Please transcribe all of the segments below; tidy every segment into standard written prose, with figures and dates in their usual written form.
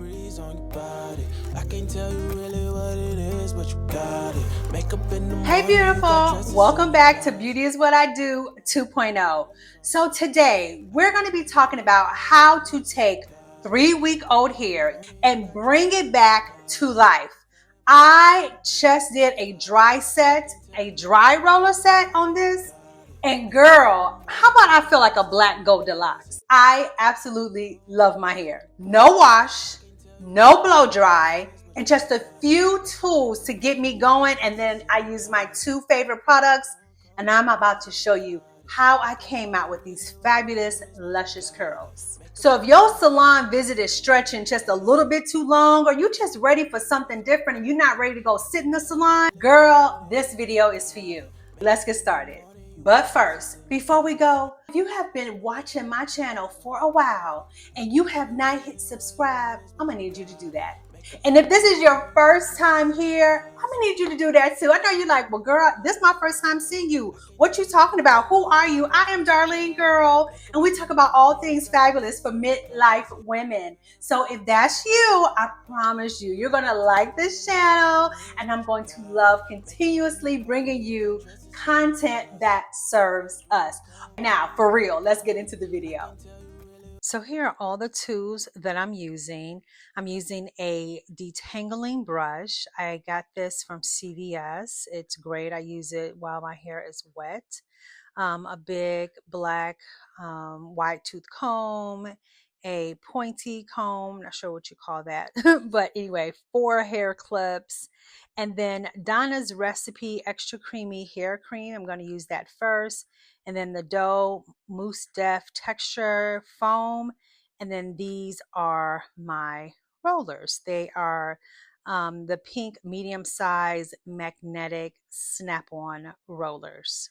breeze on your body. I can't tell you really what it is, but you got it. Makeup in the morning. Hey beautiful, welcome back to Beauty is What I Do 2.0. So today we're going to be talking about how to take 3-week-old hair and bring it back to life. I just did a dry roller set on this. And girl, how about I feel like a black Goldilocks? I absolutely love my hair. No wash, no blow dry, and just a few tools to get me going. And then I use my 2 favorite products, and I'm about to show you how I came out with these fabulous, luscious curls. So if your salon visit is stretching just a little bit too long, or you just ready for something different and you're not ready to go sit in the salon, girl, this video is for you. Let's get started. But first, before we go, if you have been watching my channel for a while and you have not hit subscribe, I'm gonna need you to do that. And if this is your first time here, I'm gonna need you to do that too. I know you're like, well girl, this is my first time seeing you. What you talking about? Who are you? I am Darlene Girl, and we talk about all things fabulous for midlife women. So if that's you, I promise you, you're gonna like this channel, and I'm going to love continuously bringing you content that serves us. Now, for real, let's get into the video. So here are all the tools that I'm using. I'm using a detangling brush. I got this from CVS. It's great. I use it while my hair is wet. A big black wide tooth comb, a pointy comb, not sure what you call that, but anyway, 4 hair clips, and then Donna's Recipe Extra Creamy Hair Cream. I'm going to use that first, and then the Doe Mousse Def Texture Foam, and then these are my rollers. They are the pink medium size magnetic snap-on rollers.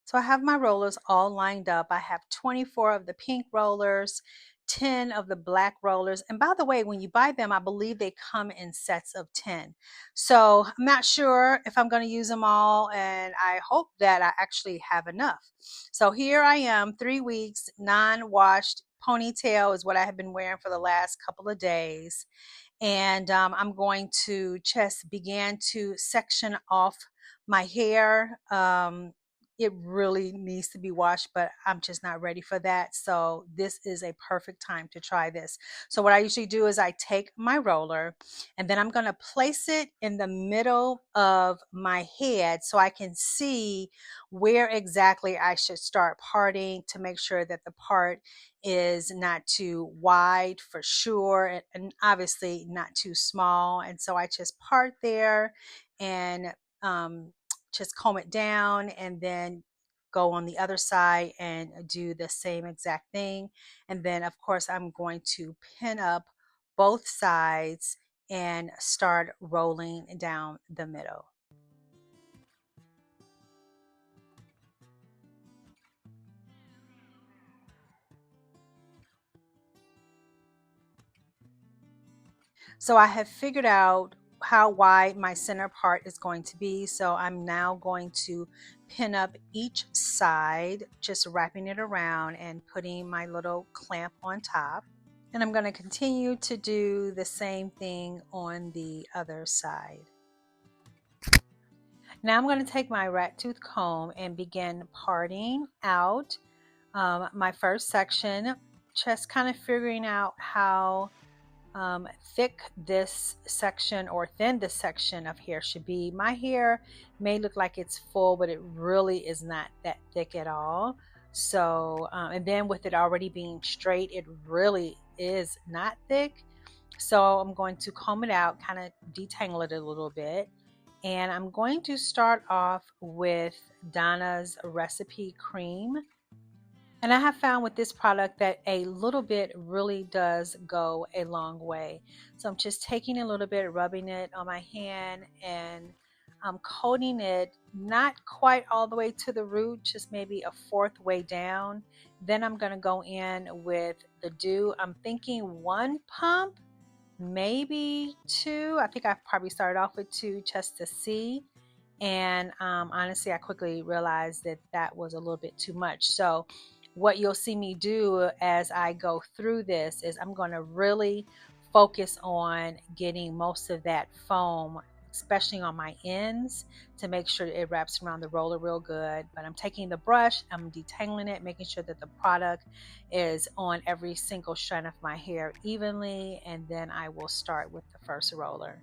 So I have my rollers all lined up. I have 24 of the pink rollers, 10 of the black rollers. And by the way, when you buy them, I believe they come in sets of 10. So I'm not sure if I'm going to use them all, and I hope that I actually have enough. So here I am, 3 weeks, non-washed ponytail is what I have been wearing for the last couple of days. And I'm going to just begin to section off my hair. It really needs to be washed, but I'm just not ready for that. So this is a perfect time to try this. So what I usually do is I take my roller and then I'm going to place it in the middle of my head so I can see where exactly I should start parting to make sure that the part is not too wide for sure, and obviously not too small. And so I just part there and just comb it down, and then go on the other side and do the same exact thing. And then of course I'm going to pin up both sides and start rolling down the middle. So I have figured out how wide my center part is going to be. So I'm now going to pin up each side, just wrapping it around and putting my little clamp on top. And I'm going to continue to do the same thing on the other side. Now I'm going to take my rat tooth comb and begin parting out my first section, just kind of figuring out how thick this section or thin this section of hair should be. My hair may look like it's full, but it really is not that thick at all. So and then with it already being straight, it really is not thick. So I'm going to comb it out, kind of detangle it a little bit, and I'm going to start off with Donna's Recipe Cream. And I have found with this product that a little bit really does go a long way. So I'm just taking a little bit, rubbing it on my hand, and I'm coating it not quite all the way to the root, just maybe a 1/4 way down. Then I'm going to go in with the dew. I'm thinking 1 pump, maybe 2. I think I probably started off with 2 just to see. And honestly, I quickly realized that that was a little bit too much. So what you'll see me do as I go through this is I'm going to really focus on getting most of that foam, especially on my ends, to make sure it wraps around the roller real good. But I'm taking the brush, I'm detangling it, making sure that the product is on every single strand of my hair evenly, and then I will start with the first roller.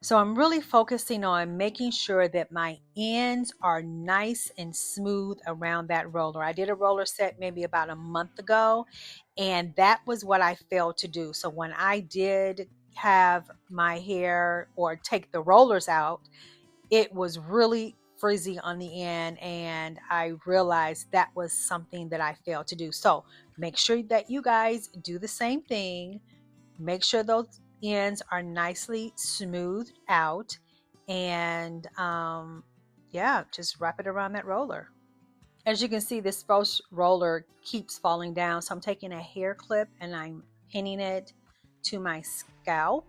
So I'm really focusing on making sure that my ends are nice and smooth around that roller. I did a roller set maybe about a month ago, and that was what I failed to do. So when I did have my hair or take the rollers out, it was really frizzy on the end, and I realized that was something that I failed to do. So make sure that you guys do the same thing. Make sure those ends are nicely smoothed out, and yeah, just wrap it around that roller. As you can see, this first roller keeps falling down, so I'm taking a hair clip and I'm pinning it to my scalp,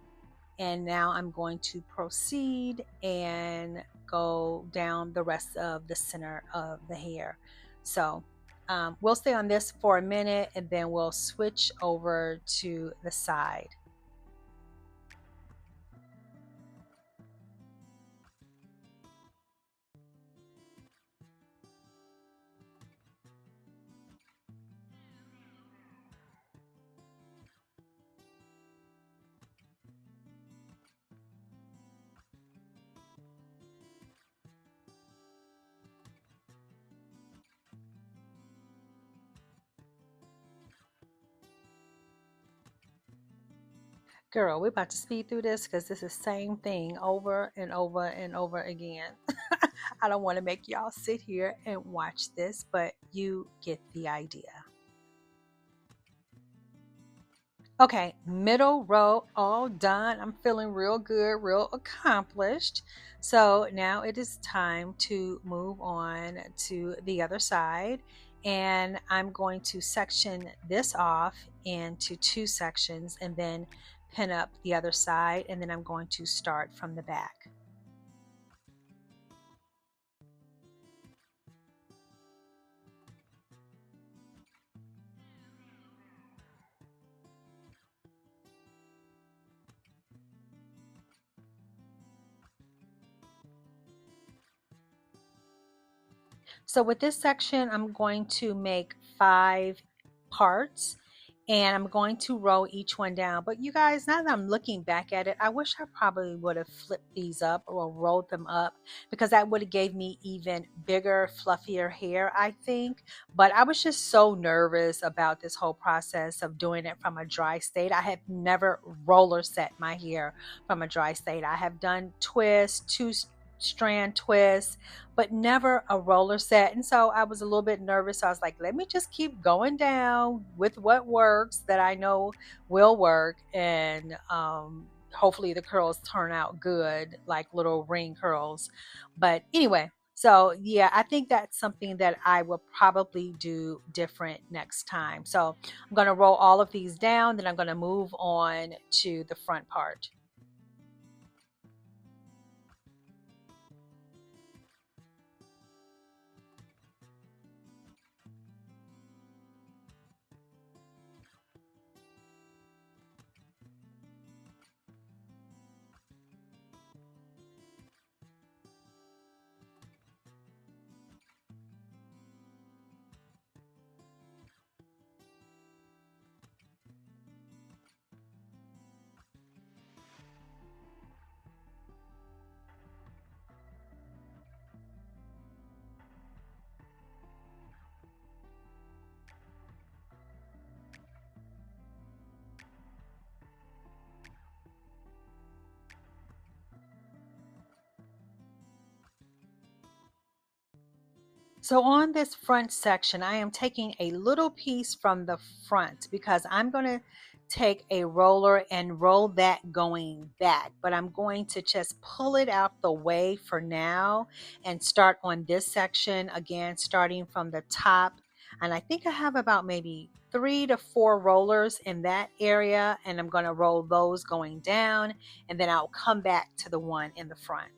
and now I'm going to proceed and go down the rest of the center of the hair. So we'll stay on this for a minute, and then we'll switch over to the side. Girl, we're about to speed through this because this is the same thing over and over and over again. I don't want to make y'all sit here and watch this, but you get the idea. Okay, middle row all done. I'm feeling real good, real accomplished. So now it is time to move on to the other side. And I'm going to section this off into two sections and then pin up the other side. And then I'm going to start from the back. So with this section, I'm going to make 5 parts, and I'm going to roll each one down. But you guys, now that I'm looking back at it, I wish I probably would have flipped these up or rolled them up, because that would have gave me even bigger, fluffier hair, I think. But I was just so nervous about this whole process of doing it from a dry state. I have never roller set my hair from a dry state. I have done twists, 2-strand twists, but never a roller set. And so I was a little bit nervous. So I was like, let me just keep going down with what works, that I know will work. And hopefully the curls turn out good, like little ring curls. But anyway, so yeah, I think that's something that I will probably do different next time. So I'm going to roll all of these down, then I'm going to move on to the front part. So on this front section, I am taking a little piece from the front because I'm going to take a roller and roll that going back, but I'm going to just pull it out the way for now and start on this section again, starting from the top. And I think I have about maybe 3 to 4 rollers in that area, and I'm going to roll those going down, and then I'll come back to the one in the front.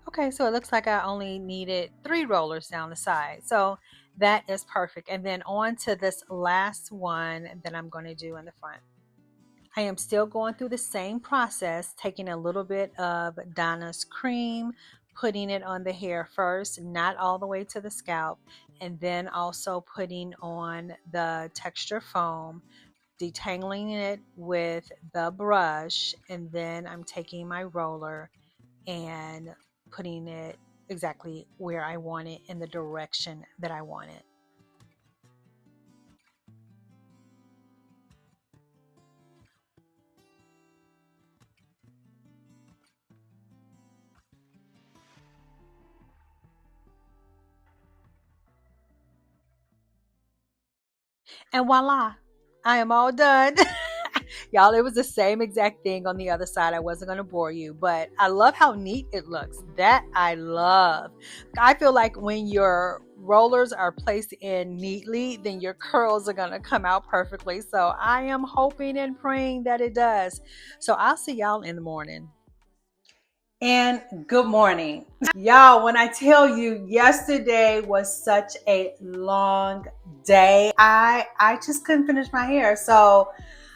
Okay, so it looks like I only needed 3 rollers down the side. So that is perfect. And then on to this last one that I'm going to do in the front. I am still going through the same process, taking a little bit of Donna's cream, putting it on the hair first, not all the way to the scalp, and then also putting on the texture foam, detangling it with the brush, and then I'm taking my roller and putting it exactly where I want it in the direction that I want it. And voila, I am all done. Y'all, it was the same exact thing on the other side. I wasn't going to bore you, but I love how neat it looks. That I love. I feel like when your rollers are placed in neatly, then your curls are going to come out perfectly. So I am hoping and praying that it does. So I'll see y'all in the morning. And good morning. Y'all, when I tell you yesterday was such a long day, I just couldn't finish my hair. So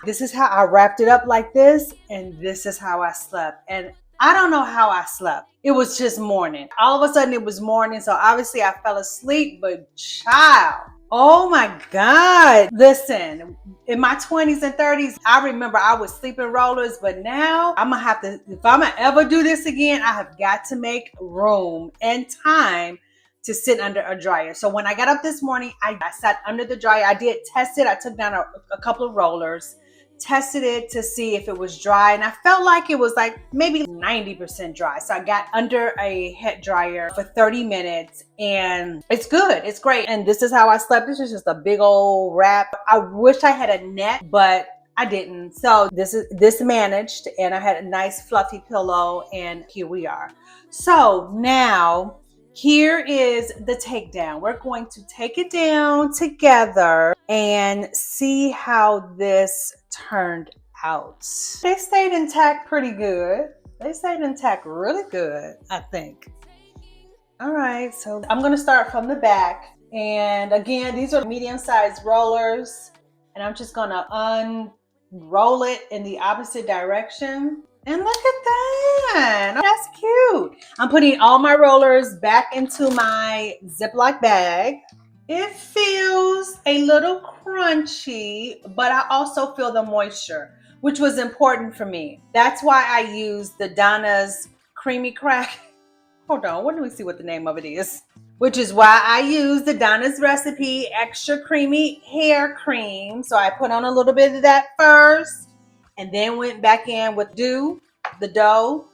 this is how I wrapped it up like this, and this is how I slept. And I don't know how I slept. It was just morning. All of a sudden it was morning, so obviously I fell asleep, but child, oh my God. Listen, in my 20s and 30s, I remember I was sleeping rollers, but now I'm gonna have to, if I'm gonna ever do this again, I have got to make room and time to sit under a dryer. So when I got up this morning, I sat under the dryer. I did test it. I took down a couple of rollers, tested it to see if it was dry, and I felt like it was like maybe 90% dry. So I got under a head dryer for 30 minutes and it's good. It's great. And this is how I slept. This is just a big old wrap. I wish I had a net, but I didn't. So this managed, and I had a nice fluffy pillow, and here we are. So now here is the takedown. We're going to take it down together and see how this turned out. They stayed intact pretty good. They stayed intact really good, I think. All right, so I'm gonna start from the back. And again, these are medium-sized rollers, and I'm just gonna unroll it in the opposite direction. And look at that, that's cute. I'm putting all my rollers back into my Ziploc bag. It feels a little crunchy, but I also feel the moisture, which was important for me. That's why I used the Donna's Creamy Crack. Hold on, let me see what the name of it is. Which is why I use the Donna's Recipe Extra Creamy Hair Cream. So I put on a little bit of that first, and then went back in with the dough,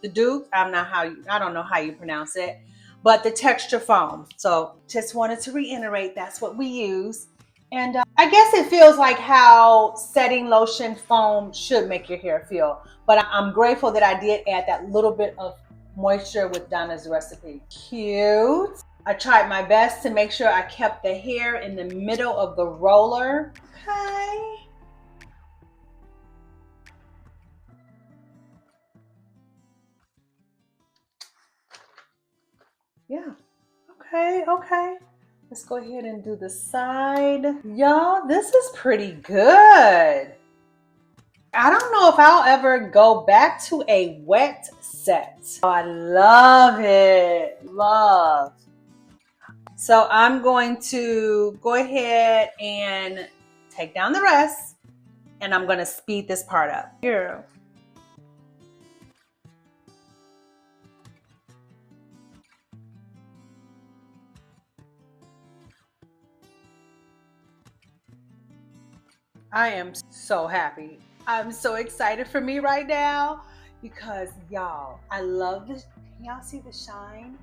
I don't know how you pronounce it, but the texture foam. So just wanted to reiterate, that's what we use. And I guess it feels like how setting lotion foam should make your hair feel. But I'm grateful that I did add that little bit of moisture with Donna's Recipe. Cute. I tried my best to make sure I kept the hair in the middle of the roller. Okay. Yeah. Okay. Let's go ahead and do the side. Y'all, this is pretty good. I don't know if I'll ever go back to a wet set. Oh, I love it. Love. So I'm going to go ahead and take down the rest, and I'm going to speed this part up. Here. I am so happy. I'm so excited for me right now because y'all, I love this. Can y'all see the shine?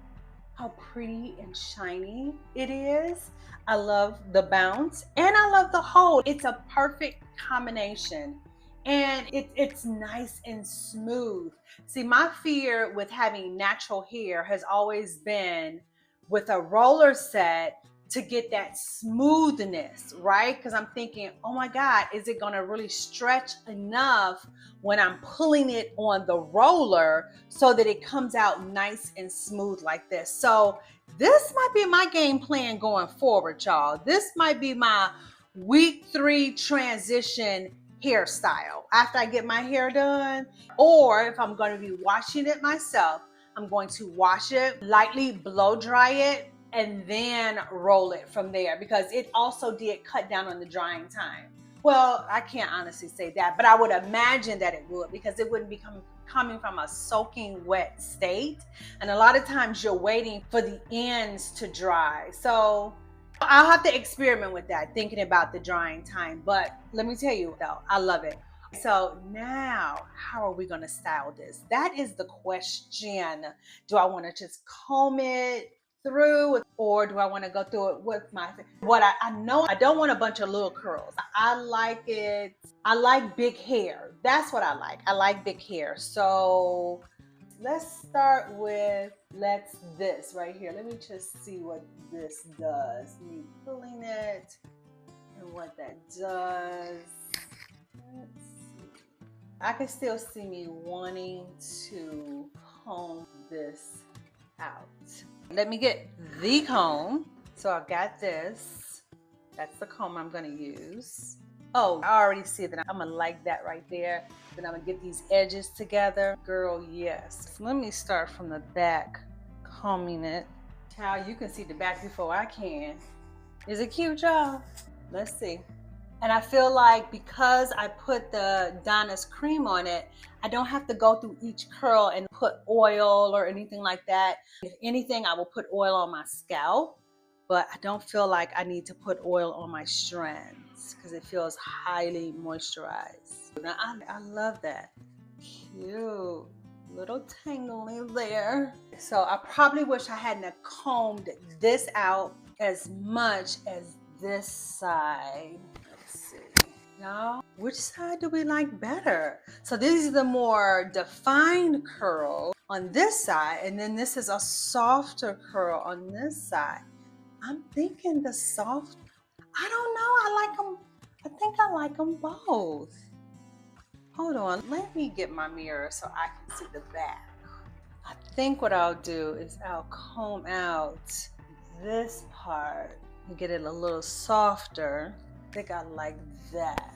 How pretty and shiny it is. I love the bounce and I love the hold. It's a perfect combination, and it's nice and smooth. See, my fear with having natural hair has always been with a roller set to get that smoothness, right? Because I'm thinking, oh my God, is it gonna really stretch enough when I'm pulling it on the roller so that it comes out nice and smooth like this? So this might be my game plan going forward, y'all. This might be my week 3 transition hairstyle after I get my hair done. Or if I'm going to be washing it myself, I'm going to wash it, lightly blow dry it, and then roll it from there, because it also did cut down on the drying time. Well, I can't honestly say that, but I would imagine that it would, because it wouldn't be coming from a soaking wet state. And a lot of times you're waiting for the ends to dry. So I'll have to experiment with that, thinking about the drying time. But let me tell you though, I love it. So now, how are we gonna style this? That is the question. Do I wanna just comb it through, or do I wanna go through it with what I know I don't want a bunch of little curls. I like it, I like big hair. That's what I like. I like big hair. So let's start with this right here. Let me just see what this does. Me pulling it and what that does. Let's see. I can still see me wanting to comb this out. Let me get the comb. So I've got this. That's the comb I'm gonna use. Oh, I already see that I'm gonna like that right there. Then I'm gonna get these edges together. Girl, yes. So let me start from the back, combing it. Child, you can see the back before I can. Is it cute, y'all? Let's see. And I feel like because I put the Donna's cream on it, I don't have to go through each curl and put oil or anything like that. If anything, I will put oil on my scalp, but I don't feel like I need to put oil on my strands because it feels highly moisturized. Now, I love that. Cute. Little tangly there. So I probably wish I hadn't combed this out as much as this side. Let's see. Now, which side do we like better? So this is the more defined curl on this side, and then this is a softer curl on this side. I'm thinking the soft, I don't know, I like them, I think I like them both. Hold on, let me get my mirror so I can see the back. I think what I'll do is I'll comb out this part and get it a little softer. I think I like that.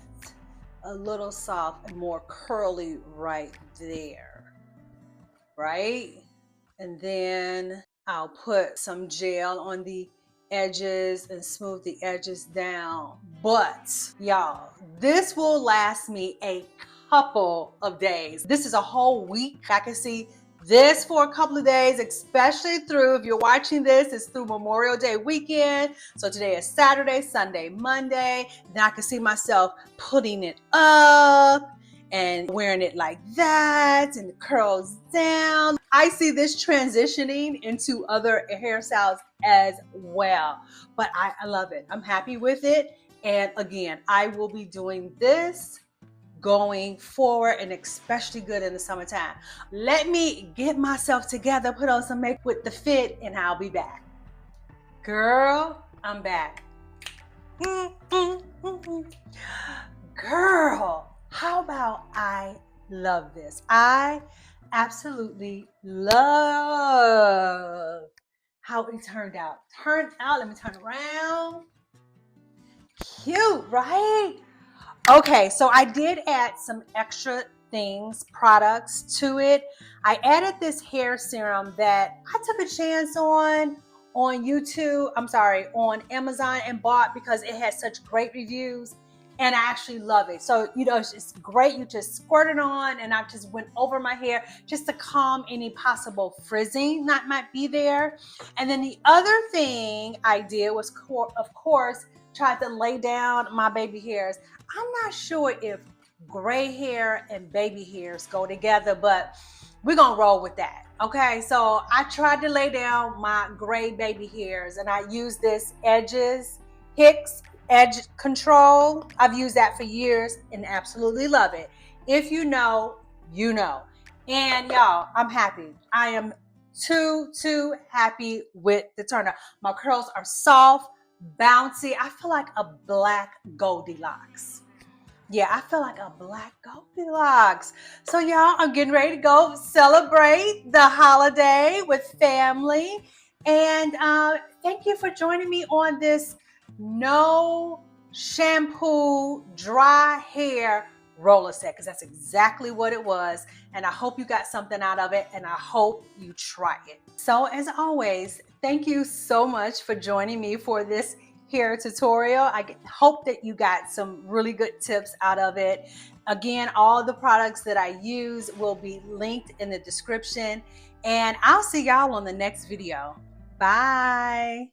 A little soft and more curly right there, right? And then I'll put some gel on the edges and smooth the edges down. But y'all, this will last me a couple of days. This is a whole week. I can see this for a couple of days, especially through, if you're watching this, it's through Memorial Day weekend. So today is Saturday, Sunday, Monday. Then I can see myself putting it up and wearing it like that and the curls down. I see this transitioning into other hairstyles as well, but I love it. I'm happy with it. And again, I will be doing this going forward, and especially good in the summertime. Let me get myself together, put on some makeup with the fit, and I'll be back. Girl, I'm back. Girl, how about I love this? I absolutely love how it turned out. Let me turn around. Cute, right? Okay, so I did add some extra things, products to it. I added this hair serum that I took a chance on YouTube, on Amazon, and bought because it had such great reviews, and I actually love it. So, it's great. You just squirt it on, and I just went over my hair just to calm any possible frizzing that might be there. And then the other thing I did was, of course, tried to lay down my baby hairs. I'm not sure if gray hair and baby hairs go together, but we're gonna roll with that. Okay, so I tried to lay down my gray baby hairs, and I used this Hicks Edge Control. I've used that for years and absolutely love it. If you know, you know. And y'all, I'm happy. I am too happy with the turnout. My curls are soft. bouncy. I feel like a black Goldilocks. Yeah, I feel like a black Goldilocks. So y'all, I'm getting ready to go celebrate the holiday with family. And thank you for joining me on this no shampoo, dry hair roller set, because that's exactly what it was. And I hope you got something out of it, and I hope you try it. So as always, thank you so much for joining me for this hair tutorial. I hope that you got some really good tips out of it. Again, all the products that I use will be linked in the description, and I'll see y'all on the next video. Bye.